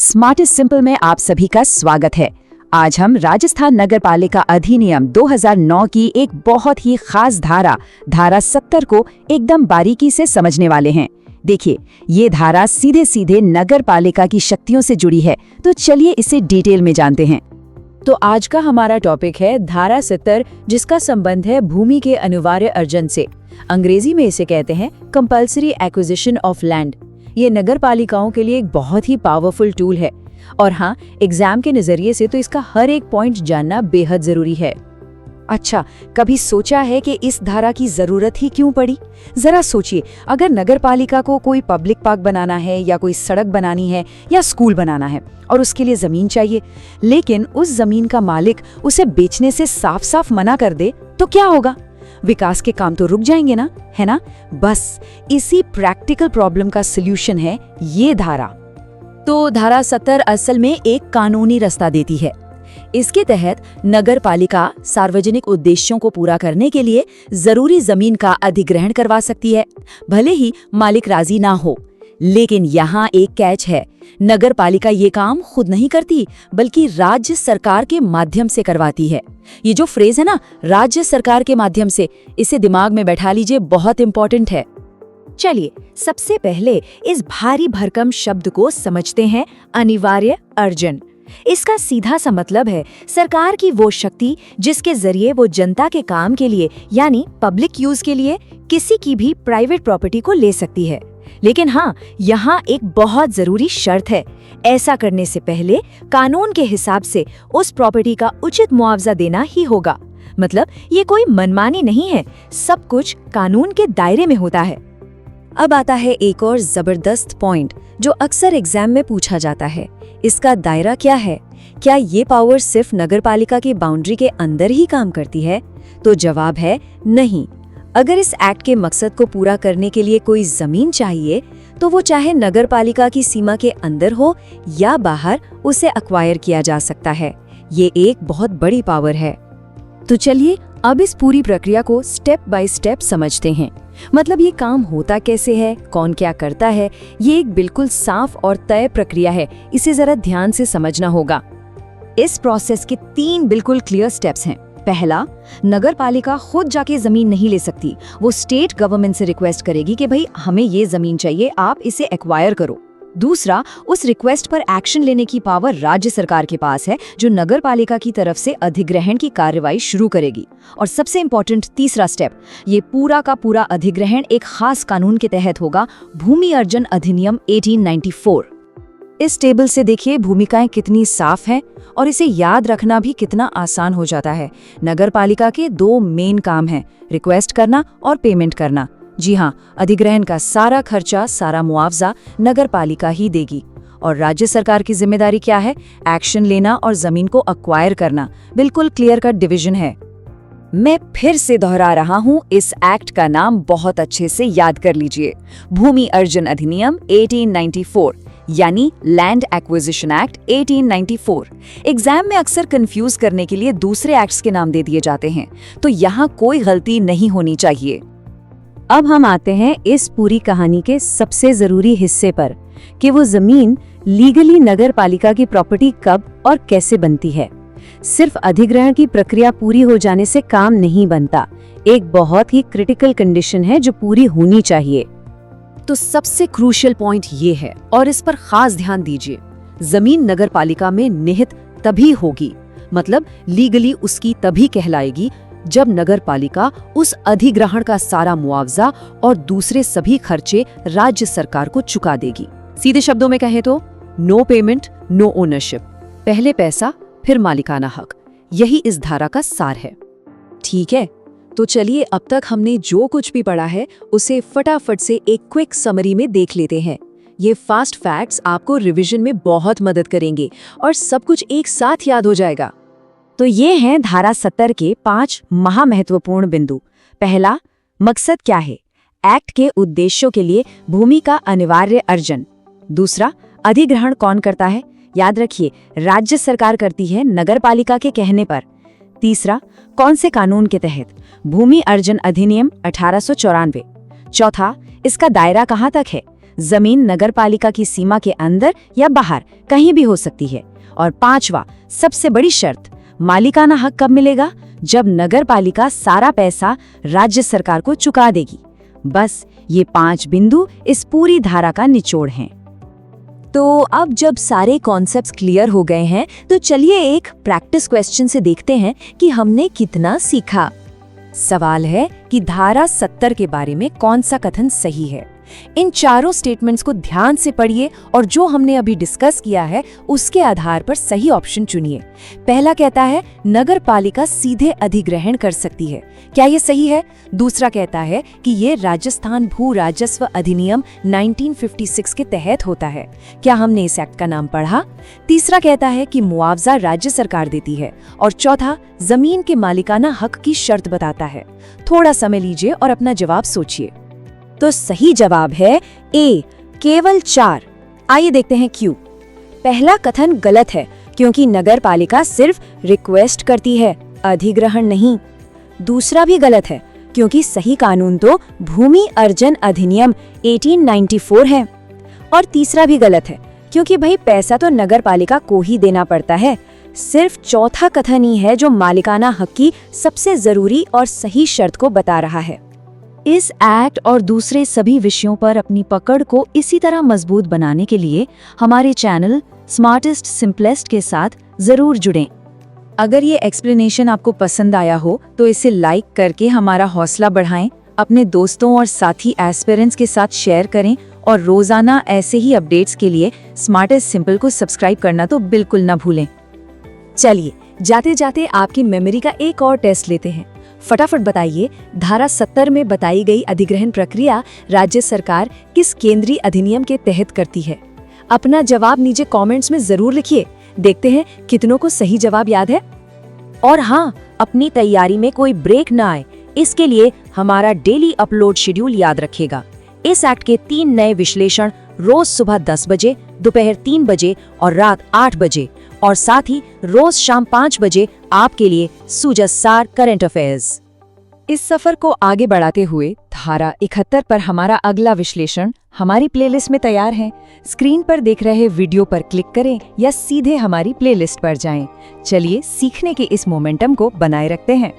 Smartest simple में आप सभी का स्वागत है। आज हम राजस्थान नगर पालिका अधिनियम 2009 की एक बहुत ही खास धारा 70 को एकदम बारीकी से समझने वाले हैं। देखिए, ये धारा सीधे सीधे नगर पालिका की शक्तियों से जुड़ी है, तो चलिए इसे डिटेल में जानते हैं। तो आज का हमारा टॉपिक है धारा 70, जिसका संबंध है भूमि के अनिवार्य अर्जन से। अंग्रेजी में इसे कहते हैं कंपल्सरी एक्विजिशन ऑफ लैंड। ये नगर पालिकाओं के लिए एक बहुत ही पावरफुल टूल है और हाँ, एग्जाम के नजरिए से तो इसका हर एक पॉइंट जानना बेहद जरूरी है। अच्छा, कभी सोचा है कि इस धारा की जरूरत ही क्यों पड़ी? जरा सोचिए, अगर नगर पालिका को कोई पब्लिक पार्क बनाना है या कोई सड़क बनानी है या स्कूल बनाना है और उसके लिए जमीन चाहिए, लेकिन उस जमीन का मालिक उसे बेचने से साफ साफ मना कर दे, तो क्या होगा? विकास के काम तो रुक जाएंगे ना, है ना? बस इसी प्रैक्टिकल प्रॉब्लम का सलूशन है ये धारा। तो धारा 70 असल में एक कानूनी रास्ता देती है। इसके तहत नगर पालिका सार्वजनिक उद्देश्यों को पूरा करने के लिए जरूरी जमीन का अधिग्रहण करवा सकती है, भले ही मालिक राजी ना हो। लेकिन यहाँ एक कैच है, नगर पालिका ये काम खुद नहीं करती, बल्कि राज्य सरकार के माध्यम से करवाती है। ये जो फ्रेज है ना, राज्य सरकार के माध्यम से, इसे दिमाग में बैठा लीजिए, बहुत इंपॉर्टेंट है। चलिए, सबसे पहले इस भारी भरकम शब्द को समझते हैं, अनिवार्य अर्जन। इसका सीधा सा मतलब है सरकार की वो शक्ति जिसके जरिए वो जनता के काम के लिए यानी पब्लिक यूज के लिए किसी की भी प्राइवेट प्रॉपर्टी को ले सकती है। लेकिन हाँ, यहाँ एक बहुत जरूरी शर्त है। ऐसा करने से पहले कानून के हिसाब से उस प्रॉपर्टी का उचित मुआवजा देना ही होगा। मतलब ये कोई मनमानी नहीं है, सब कुछ कानून के दायरे में होता है। अब आता है एक और जबरदस्त पॉइंट जो अक्सर एग्जाम में पूछा जाता है, इसका दायरा क्या है? क्या ये पावर सिर्फ नगरपालिका की बाउंड्री के अंदर ही काम करती है? तो जवाब है नहीं। अगर इस एक्ट के मकसद को पूरा करने के लिए कोई जमीन चाहिए, तो वो चाहे नगरपालिका की सीमा के अंदर हो या बाहर, उसे एक्वायर किया जा सकता है। ये एक बहुत बड़ी पावर है। तो चलिए अब इस पूरी प्रक्रिया को स्टेप बाय स्टेप समझते हैं। मतलब ये काम होता कैसे है, कौन क्या करता है, ये एक बिल्कुल साफ और तय प्रक्रिया है। इसे जरा ध्यान से समझना होगा। इस प्रोसेस के 3 बिल्कुल क्लियर स्टेप्स हैं। पहला, नगर पालिका खुद जाके जमीन नहीं ले सकती, वो स्टेट गवर्नमेंट से रिक्वेस्ट करेगी कि भाई हमें ये जमीन चाहिए, आप इसे एक्वायर करो। दूसरा, उस रिक्वेस्ट पर एक्शन लेने की पावर राज्य सरकार के पास है, जो नगर पालिका की तरफ से अधिग्रहण की कार्रवाई शुरू करेगी। और सबसे इम्पोर्टेंट तीसरा स्टेप, ये पूरा का पूरा अधिग्रहण एक खास कानून के तहत होगा, भूमि अर्जन अधिनियम 1894। इस टेबल से देखिए भूमिकाएं कितनी साफ हैं और इसे याद रखना भी कितना आसान हो जाता है। नगर पालिका के 2 मेन काम हैं, रिक्वेस्ट करना और पेमेंट करना। जी हाँ, अधिग्रहण का सारा खर्चा, सारा मुआवजा नगर पालिका ही देगी। और राज्य सरकार की जिम्मेदारी क्या है? एक्शन लेना और जमीन को एक्वायर करना। बिल्कुल क्लियर कट डिवीजन है। मैं फिर से दोहरा रहा हूँ, इस एक्ट का नाम बहुत अच्छे से याद कर लीजिए, भूमि अर्जन अधिनियम 1894, यानी लैंड एक्विजिशन एक्ट 1894। एग्जाम में अक्सर कंफ्यूज करने के लिए दूसरे एक्ट्स के नाम दे दिए जाते हैं, तो यहाँ कोई गलती नहीं होनी चाहिए। अब हम आते हैं इस पूरी कहानी के सबसे जरूरी हिस्से पर, कि वो जमीन लीगली नगर पालिका की प्रॉपर्टी कब और कैसे बनती है। सिर्फ अधिग्रहण की प्रक्रिया पूरी हो जाने से काम नहीं बनता, एक बहुत ही क्रिटिकल कंडीशन है जो पूरी होनी चाहिए। तो सबसे क्रूशियल पॉइंट ये है, और इस पर खास ध्यान दीजिए, जमीन नगर पालिका में निहित तभी होगी, मतलब लीगली उसकी तभी कहलाएगी, जब नगर पालिका उस अधिग्रहण का सारा मुआवजा और दूसरे सभी खर्चे राज्य सरकार को चुका देगी। सीधे शब्दों में कहें तो नो पेमेंट नो ओनरशिप, पहले पैसा फिर मालिकाना हक। यही इस धारा का सार है। ठीक है, तो चलिए अब तक हमने जो कुछ भी पढ़ा है उसे फटाफट से एक क्विक समरी में देख लेते हैं। ये फास्ट फैक्ट्स आपको रिवीजन में बहुत मदद करेंगे और सब कुछ एक साथ याद हो जाएगा। तो ये हैं धारा 70 के 5 महामहत्वपूर्ण बिंदु। पहला, मकसद क्या है? एक्ट के उद्देश्यों के लिए भूमि का अनिवार्य अर्जन। दूसरा, अधिग्रहण कौन करता है? याद रखिए, राज्य सरकार करती है नगर पालिका के कहने पर। तीसरा, कौन से कानून के तहत? भूमि अर्जन अधिनियम 1894। चौथा, इसका दायरा कहाँ तक है? जमीन नगरपालिका की सीमा के अंदर या बाहर कहीं भी हो सकती है। और 5वां, सबसे बड़ी शर्त, मालिकाना हक कब मिलेगा? जब नगरपालिका सारा पैसा राज्य सरकार को चुका देगी। बस ये 5 बिंदु इस पूरी धारा का निचोड़ हैं। तो अब जब सारे कॉन्सेप्ट्स क्लियर हो गए हैं, तो चलिए एक प्रैक्टिस क्वेश्चन से देखते हैं कि हमने कितना सीखा। सवाल है कि धारा 70 के बारे में कौन सा कथन सही है। इन चारों स्टेटमेंट्स को ध्यान से पढ़िए और जो हमने अभी डिस्कस किया है उसके आधार पर सही ऑप्शन चुनिए। पहला कहता है नगरपालिका सीधे अधिग्रहण कर सकती है। क्या ये सही है? दूसरा कहता है कि ये राजस्थान भू राजस्व अधिनियम 1956 के तहत होता है। क्या हमने इस एक्ट का नाम पढ़ा? तीसरा कहता है कि मुआवजा राज्य सरकार देती है। और चौथा जमीन के मालिकाना हक की शर्त बताता है। थोड़ा समय लीजिए और अपना जवाब सोचिए। तो सही जवाब है ए, केवल 4। आइए देखते हैं क्यों। पहला कथन गलत है क्योंकि नगरपालिका सिर्फ रिक्वेस्ट करती है, अधिग्रहण नहीं। दूसरा भी गलत है क्योंकि सही कानून तो भूमि अर्जन अधिनियम 1894 है। और तीसरा भी गलत है क्योंकि भाई पैसा तो नगरपालिका को ही देना पड़ता है। सिर्फ चौथा कथन ही है जो मालिकाना हक की सबसे जरूरी और सही शर्त को बता रहा है। इस एक्ट और दूसरे सभी विषयों पर अपनी पकड़ को इसी तरह मजबूत बनाने के लिए हमारे चैनल स्मार्टेस्ट सिंपलेस्ट के साथ जरूर जुड़ें। अगर ये एक्सप्लेनेशन आपको पसंद आया हो तो इसे लाइक करके हमारा हौसला बढ़ाएं, अपने दोस्तों और साथी एस्पिरेंट्स के साथ शेयर करें और रोजाना ऐसे ही अपडेट्स के लिए स्मार्टेस्ट सिंपल को सब्सक्राइब करना तो बिल्कुल न भूलें। चलिए जाते जाते आपकी मेमोरी का एक और टेस्ट लेते हैं। फटाफट बताइए, धारा 70 में बताई गई अधिग्रहण प्रक्रिया राज्य सरकार किस केंद्रीय अधिनियम के तहत करती है? अपना जवाब नीचे कमेंट्स में जरूर लिखिए। देखते हैं कितनों को सही जवाब याद है। और हाँ, अपनी तैयारी में कोई ब्रेक ना आए, इसके लिए हमारा डेली अपलोड शेड्यूल याद रखिएगा। इस एक्ट के 3 नए विश्लेषण रोज सुबह 10 बजे, दोपहर 3 बजे और रात 8 बजे, और साथ ही रोज शाम 5 बजे आपके लिए सुजसार करंट अफेयर्स। इस सफर को आगे बढ़ाते हुए धारा 71 पर हमारा अगला विश्लेषण हमारी प्लेलिस्ट में तैयार है। स्क्रीन पर देख रहे वीडियो पर क्लिक करें या सीधे हमारी प्लेलिस्ट पर जाएं। चलिए सीखने के इस मोमेंटम को बनाए रखते हैं।